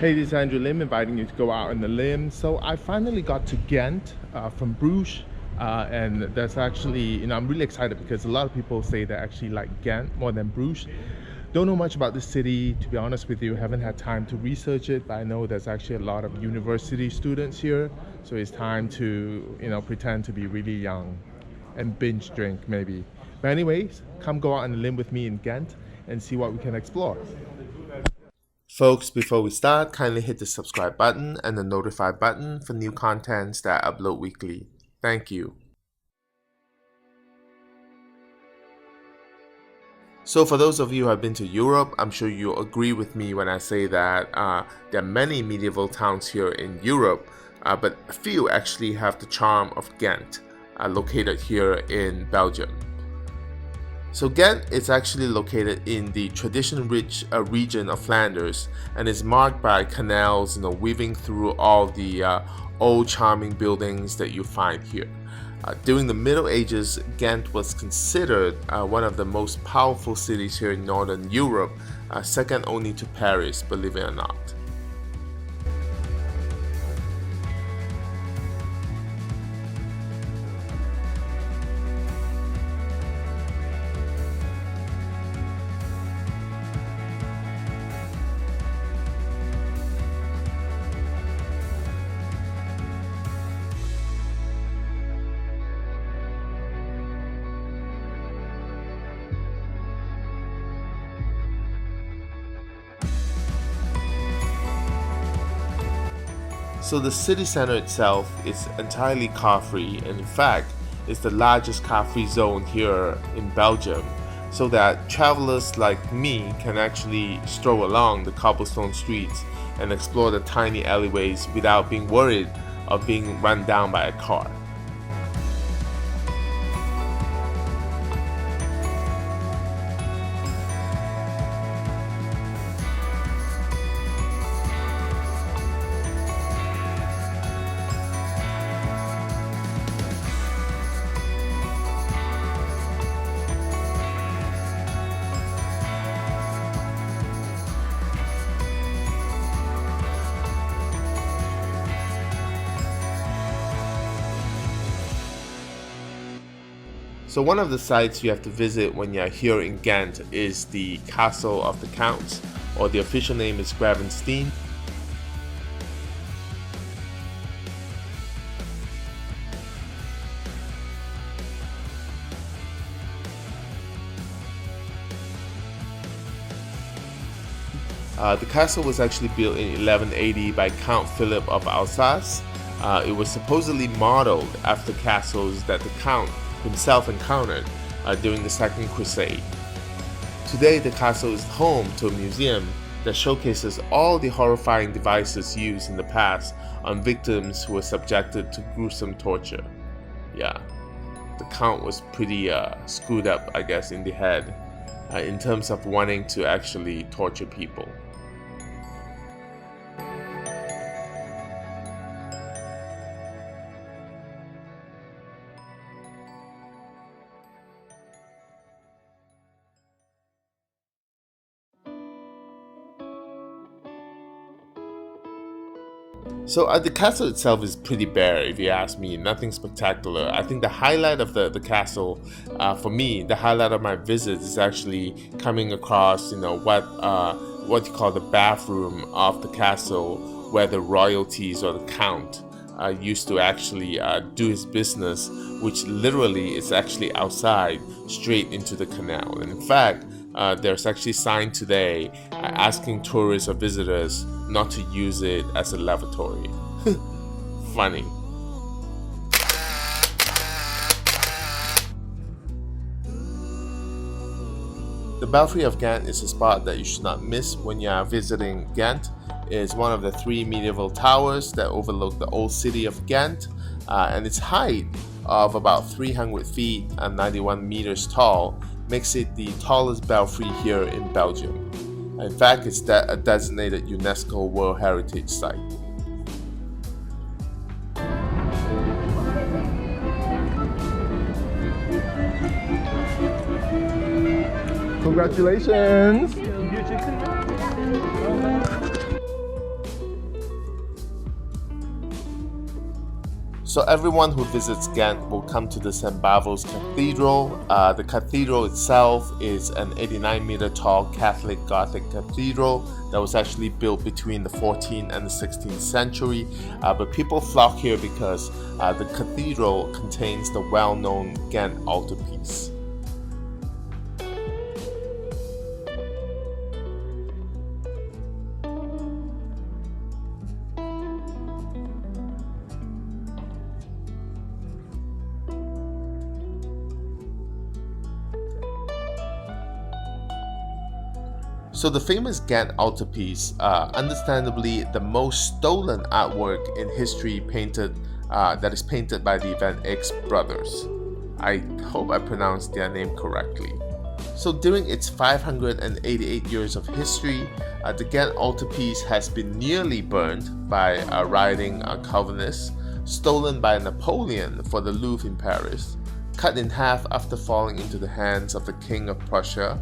Hey, this is Andrew Lim inviting you to go out on the limb. So I finally got to Ghent from Bruges, and that's actually, I'm really excited because a lot of people say they actually like Ghent more than Bruges. Don't know much about the city, to be honest with you. Haven't had time to research it, but I know there's actually a lot of university students here, so it's time to, pretend to be really young and binge drink maybe. But anyways, come go out on the limb with me in Ghent and see what we can explore. Folks, before we start, kindly hit the subscribe button and the notify button for new contents that I upload weekly. Thank you. So for those of you who have been to Europe, I'm sure you'll agree with me when I say that there are many medieval towns here in Europe, but few actually have the charm of Ghent, located here in Belgium. So Ghent is actually located in the tradition-rich region of Flanders and is marked by canals, weaving through all the old charming buildings that you find here. During the Middle Ages, Ghent was considered one of the most powerful cities here in Northern Europe, second only to Paris, believe it or not. So the city center itself is entirely car-free, and in fact, it's the largest car-free zone here in Belgium, so that travelers like me can actually stroll along the cobblestone streets and explore the tiny alleyways without being worried of being run down by a car. So one of the sites you have to visit when you're here in Ghent is the Castle of the Counts, or the official name is Gravenstein. The castle was actually built in 1180 by Count Philip of Alsace. It was supposedly modeled after castles that the Count himself encountered during the Second Crusade. Today, the castle is home to a museum that showcases all the horrifying devices used in the past on victims who were subjected to gruesome torture. Yeah, the Count was pretty screwed up, I guess, in the head in terms of wanting to actually torture people. So the castle itself is pretty bare, if you ask me. Nothing spectacular. I think the highlight of the castle, for me, the highlight of my visit is actually coming across, what you call the bathroom of the castle, where the royalties or the count used to actually do his business, which literally is actually outside, straight into the canal. And in fact, there's actually a sign today asking tourists or visitors not to use it as a lavatory. Funny. The Belfry of Ghent is a spot that you should not miss when you are visiting Ghent. It is one of the 3 medieval towers that overlook the old city of Ghent, and its height of about 300 feet and 91 meters tall makes it the tallest belfry here in Belgium. In fact, it's a designated UNESCO World Heritage Site. Congratulations! So everyone who visits Ghent will come to the St. Bavo's Cathedral. The cathedral itself is an 89-meter tall Catholic Gothic cathedral that was actually built between the 14th and the 16th century. But people flock here because the cathedral contains the well-known Ghent Altarpiece. So the famous Ghent Altarpiece, understandably the most stolen artwork in history painted, that is painted by the Van Eyck brothers. I hope I pronounced their name correctly. So during its 588 years of history, the Ghent Altarpiece has been nearly burned by rioting Calvinists, stolen by Napoleon for the Louvre in Paris, cut in half after falling into the hands of the King of Prussia,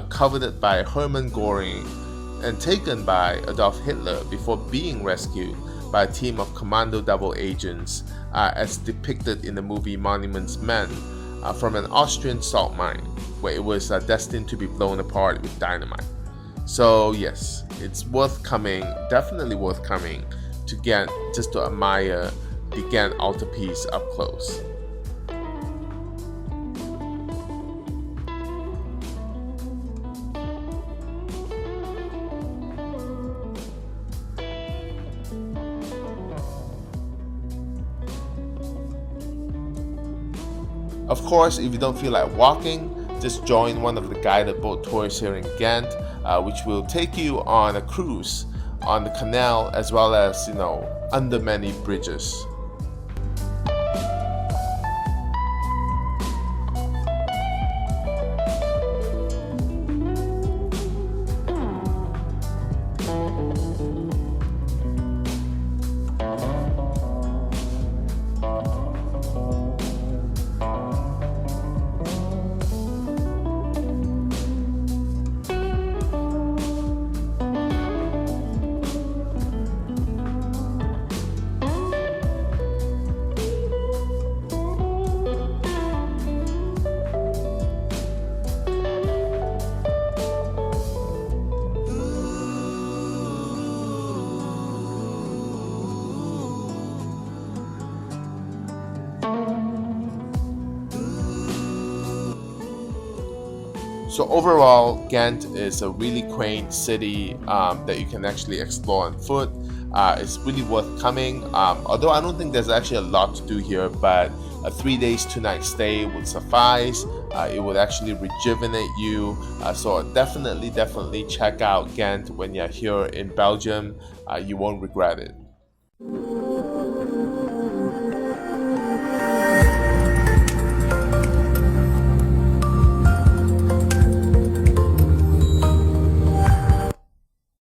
coveted by Hermann Göring, and taken by Adolf Hitler before being rescued by a team of commando double agents, as depicted in the movie Monuments Men, from an Austrian salt mine where it was destined to be blown apart with dynamite. So yes, it's worth coming, definitely worth coming to Ghent just to admire the Ghent Altarpiece up close. Of course, if you don't feel like walking, just join one of the guided boat tours here in Ghent, which will take you on a cruise on the Canal as well as, under many bridges. So overall, Ghent is a really quaint city that you can actually explore on foot. It's really worth coming, although I don't think there's actually a lot to do here, but a 3 days 2 night stay would suffice. It would actually rejuvenate you, so definitely check out Ghent when you're here in Belgium. You won't regret it.